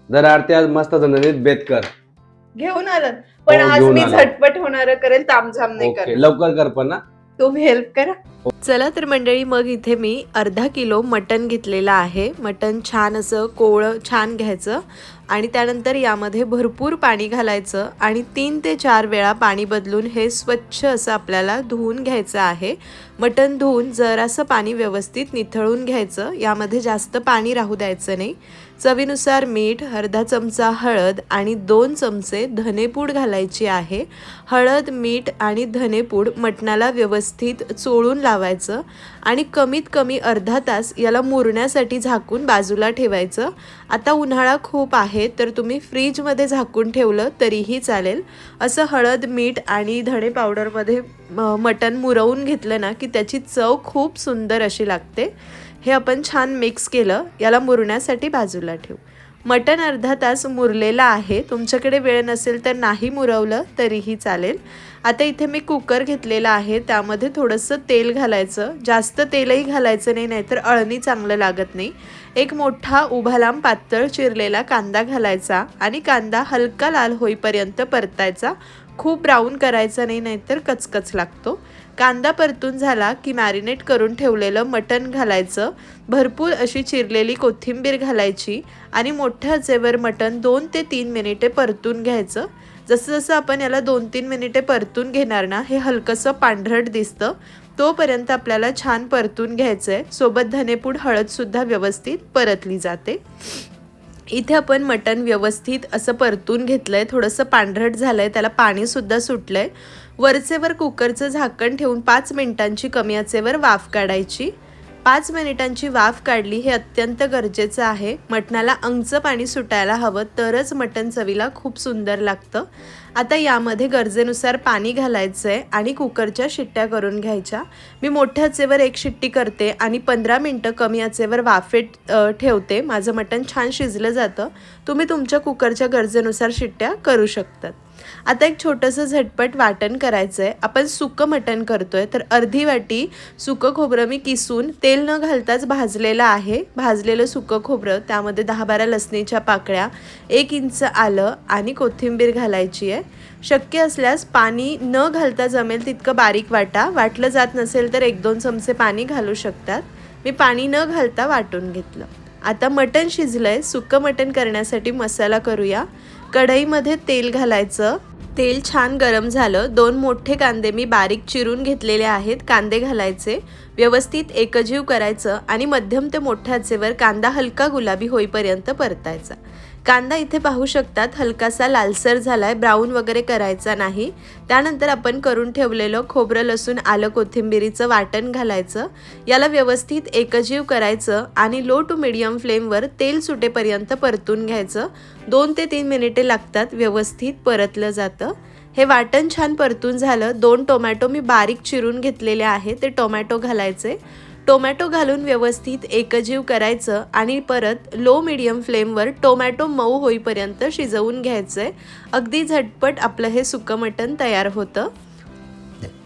जर आरती आज मस्त झणझणीत बेत कर. घेऊन आलात पण हो, आज घेऊन मी आलो. झटपट होणार करेल, तामझाम नाही ओके, करणार. लवकर कर पण ना. तुम्ही हेल्प करा. चला तर मंडळी, मग इथे मी अर्धा किलो मटण घेतलेलं आहे. मटण छान असं कोवळं छान घ्यायचं आणि त्यानंतर यामध्ये भरपूर पाणी घालायचं आणि 3 ते 4 वेळा पाणी बदलून हे स्वच्छ असं आपल्याला धुवून घ्यायचं आहे. मटण धुवून जरासं पाणी व्यवस्थित निथळून घ्यायचं, यामध्ये जास्त पाणी राहू द्यायचं नाही. चवीनुसार मीठ, अर्धा चमचा हळद आणि 2 चमचे धनेपूड घालायची आहे. हळद, मीठ आणि धनेपूड मटणाला व्यवस्थित चोळून लावायचं आणि कमीत कमी अर्धा तास याला मुरण्यासाठी झाकून बाजूला ठेवायचं. आता उन्हाळा खूप आहे तर तुम्ही फ्रीजमध्ये झाकून ठेवलं तरीही चालेल. असं हळद, मीठ आणि धणे पावडरमध्ये मटण मुरवून घेतलं ना की त्याची चव खूप सुंदर अशी लागते. हे आपण छान मिक्स केलं, याला मुरण्यासाठी बाजूला ठेवू. मटण अर्धा तास मुरलेलं आहे. तुमच्याकडे वेळ नसेल तर नाही मुरवलं तरीही चालेल. आता इथे मी कुकर घेतलेला आहे, त्यामध्ये थोडंसं तेल घालायचं. जास्त तेलही घालायचं नाही, नाहीतर अळणी चांगलं लागत नाही. एक मोठा उभा लांब पातळ चिरलेला कांदा घालायचा आणि कांदा हलका लाल होईपर्यंत परतायचा. खूप ब्राऊन करायचा नाही, नाहीतर कचकच लागतो. कांदा परतून झाला की मॅरिनेट करून ठेवलेलं मटण घालायचं. भरपूर अशी चिरलेली कोथिंबीर घालायची आणि मोठ्या आचेवर मटण 2 ते 3 मिनिटे परतून घ्यायचं. जसं जसं आपण याला 2-3 मिनिटे परतून घेणार ना, हे हलकंसं पांढरट दिसतं. तोपर्यंत आपल्याला छान परतून घ्यायचं आहे. सोबत धनेपूड, हळदसुद्धा व्यवस्थित परतली जाते. इथे आपण मटण व्यवस्थित असं परतून घेतलंय, थोडंसं पांढरट झालंय, त्याला पाणीसुद्धा सुटलंय. वरचेवर कुकरचं झाकण ठेवून 5 मिनिटांची कमी आचेवर वाफ काढायची. 5 मिनिटांची वाफ काढली हे अत्यंत गरजेचं आहे. मटणाला अंगचं पाणी सुटायला हवं, तरच मटण चवीला खूप सुंदर लागतं. आता यामध्ये गरजेनुसार पाणी घालायचं आहे आणि कुकरच्या शिट्ट्या करून घ्यायच्या. मी मोठ्या आचेवर 1 शिट्टी करते आणि 15 मिनटं कमी आचेवर वाफेत ठेवते. माझं मटण छान शिजलं जातं. तुम्ही तुमच्या कुकरच्या गरजेनुसार शिट्ट्या करू शकतात. आता एक छोटंसं झटपट वाटण करायचं आहे. आपण सुकं मटण करतोय तर अर्धी वाटी सुकं खोबरं मी किसून तेल न घालताच भाजलेलं आहे. भाजलेलं सुकं खोबरं, त्यामध्ये 10-12 लसणीच्या पाकळ्या, 1 इंच आलं आणि कोथिंबीर घालायची आहे. शक्य असल्यास पाणी न घालता जमेल तितकं बारीक वाटा. वाटलं जात नसेल तर 1-2 चमचे पाणी घालू शकतात. मी पाणी न घालता वाटून घेतलं. आता मटण शिजलंय. सुकं मटण करण्यासाठी मसाला करूया. कढईमध्ये तेल घालायचं. तेल छान गरम झालं. 2 मोठे कांदे मी बारीक चिरून घेतलेले आहेत, कांदे घालायचे. व्यवस्थित एकजीव करायचं आणि मध्यम ते मोठ्या आचेवर कांदा हलका गुलाबी होईपर्यंत परतायचा. कांदा इथे पाहू शकतात हलकासा लालसर झालाय, ब्राऊन वगैरे करायचा नाही. त्यानंतर आपण करून ठेवलेलं खोबरं, लसूण, आलं, कोथिंबीरीचं वाटण घालायचं. याला व्यवस्थित एकजीव करायचं आणि लो टू मीडियम फ्लेमवर तेल सुटेपर्यंत परतून घ्यायचं. 2 ते 3 मिनिटे लागतात, व्यवस्थित परतलं जातं. हे वाटण छान परतून झालं. 2 टोमॅटो मी बारीक चिरून घेतलेले आहे, ते टोमॅटो घालायचे. टोमॅटो घालून व्यवस्थित एकजीव करायचं आणि परत लो मीडियम फ्लेमवर टोमॅटो मऊ होईपर्यंत शिजवून घ्यायचं आहे. अगदी झटपट आपलं हे सुकं मटण तयार होतं.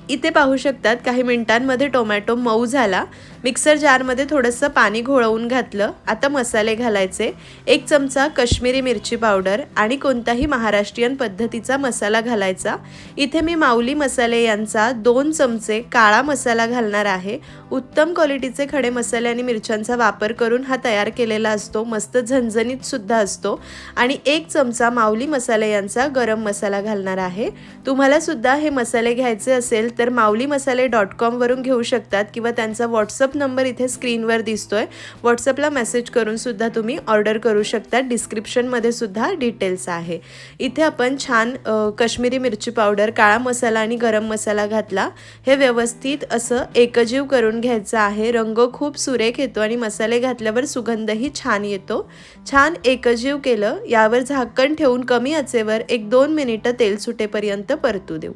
इथे पाहू शकतात काही मिनिटांमध्ये टोमॅटो मऊ झाला. मिक्सर जारमध्ये थोडंसं पाणी घोळवून घातलं. आता मसाले घालायचे. 1 चमचा कश्मीरी मिरची पावडर आणि कोणताही महाराष्ट्रीयन पद्धतीचा मसाला घालायचा. इथे मी माऊली मसाले यांचा 2 चमचे काळा मसाला घालणार आहे. उत्तम क्वालिटीचे खडे मसाले आणि मिरच्यांचा वापर करून हा तयार केलेला असतो. मस्त झणझणीत सुद्धा असतो. आणि 1 चमचा माऊली मसाले यांचा गरम मसाला घालणार आहे. तुम्हाला सुद्धा हे मसाले घ्यायचे असेल तर maulimmasale.com वरून घेऊ शकतात किंवा त्यांचा व्हॉट्सअप नंबर इथे स्क्रीनवर दिसतोय. व्हॉट्सअपला मेसेज करून सुद्धा तुम्ही ऑर्डर करू शकता. डिस्क्रिप्शनमध्ये सुद्धा डिटेल्स आहे. इथे आपण छान कश्मीरी मिरची पावडर, काळा मसाला आणि गरम मसाला घातला. हे व्यवस्थित असं एकजीव करून घ्यायचं आहे. रंग खूप सुरेख येतो आणि मसाले घातल्यावर सुगंधही छान येतो. छान एकजीव केलं. यावर झाकण ठेवून कमी आचेवर 1-2 मिनिटं तेल सुटेपर्यंत परतू देऊ.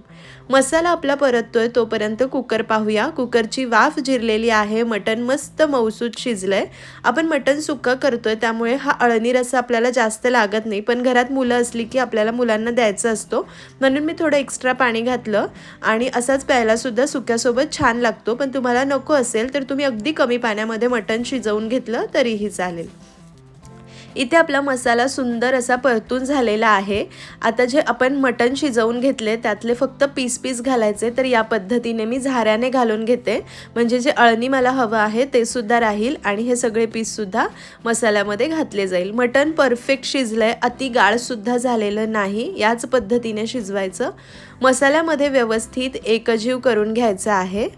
मसाला आपला परततोय तोपर्यंत कुकर पाहूया. कुकरची वाफ जिरलेली आहे. मटण मस्त मऊसूत शिजलंय. आपण मटण सुक्का करतोय त्यामुळे हा अळणी रस्सा आपल्याला जास्त लागत नाही, पण घरात मुलं असली की आपल्याला मुलांना द्यायचा असतो म्हणून मी थोडं एक्स्ट्रा पाणी घातलं आणि असाच प्यायला सुद्धा सुक्यासोबत छान लागतो. पण तुम्हाला नको असेल तर तुम्ही अगदी कमी पाण्यामध्ये मटण शिजवून घेतलं तरीही चालेल. इथे आपला मसाला सुंदर असा परतून झालेला आहे। आता जे आपण मटण शिजवून घेतले त्यातले फक्त पीस घालायचे, तर या पद्धतीने मी झाऱ्याने घालून घेते, म्हणजे जे अळणी मला हवं आहे ते सुद्धा राहील आणि हे सगळे पीस सुद्धा मसाल्यामध्ये घातले जाईल। मटण परफेक्ट शिजलंय, अति गाळ सुद्धा झालेलं नाही, याच पद्धतीने शिजवायचं। मसाल्यामध्ये व्यवस्थित एकजीव करून घ्यायचं आहे।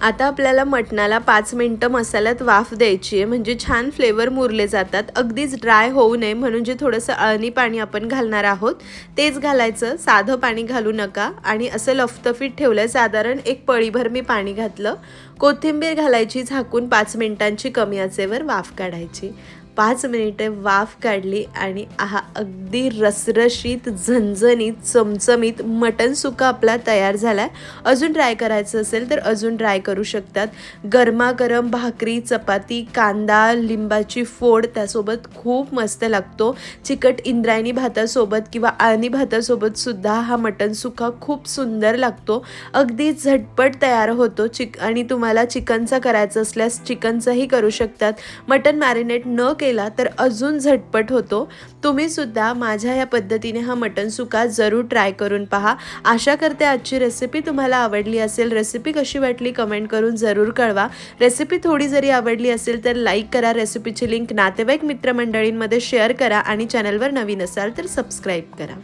आता आपल्याला मटणाला 5 मिनिटं मसाल्यात वाफ द्यायची आहे, म्हणजे छान फ्लेवर मुरले जातात। अगदीच ड्राय होऊ नये म्हणून जे थोडंसं अळणी पाणी आपण घालणार आहोत तेच घालायचं, साधं पाणी घालू नका। आणि असं लफतफीत ठेवलं, साधारण एक पळीभर मी पाणी घातलं। कोथिंबीर घालायची, झाकून 5 मिनिटांची कमी आचेवर वाफ काढायची। 5 मिनिटे वाफ काढली आणि आहा, अगदी रसरशीत झणझणीत चमचमीत मटण सुक्का आपला तयार झाला आहे। अजून ट्राय करायचं असेल तर अजून ट्राय करू शकतात। गरमागरम भाकरी, चपाती, कांदा, लिंबाची फोड त्यासोबत खूप मस्त लागतो। चिकट इंद्रायणी भातासोबत किंवा अळणी भातासोबत सुद्धा हा मटण सुक्का खूप सुंदर लागतो। अगदी झटपट तयार होतो। आणि तुम्हाला चिकनचा करायचं असल्यास चिकनचंही करू शकतात। मटण मॅरिनेट न केला तर अजून झटपट होतो। तुम्ही सुद्धा माझ्या या पद्धतीने हा मटण सुक्का जरूर ट्राय करून पहा। आशा करते आजची रेसिपी तुम्हाला आवडली असेल। रेसिपी कशी वाटली कमेंट करून जरूर कळवा। रेसिपी थोडी जरी आवडली असेल तर लाईक करा, रेसिपीची लिंक नातेवाईक मित्रमंडळींमध्ये शेअर करा आणि चॅनलवर नवीन असाल तर सबस्क्राईब करा।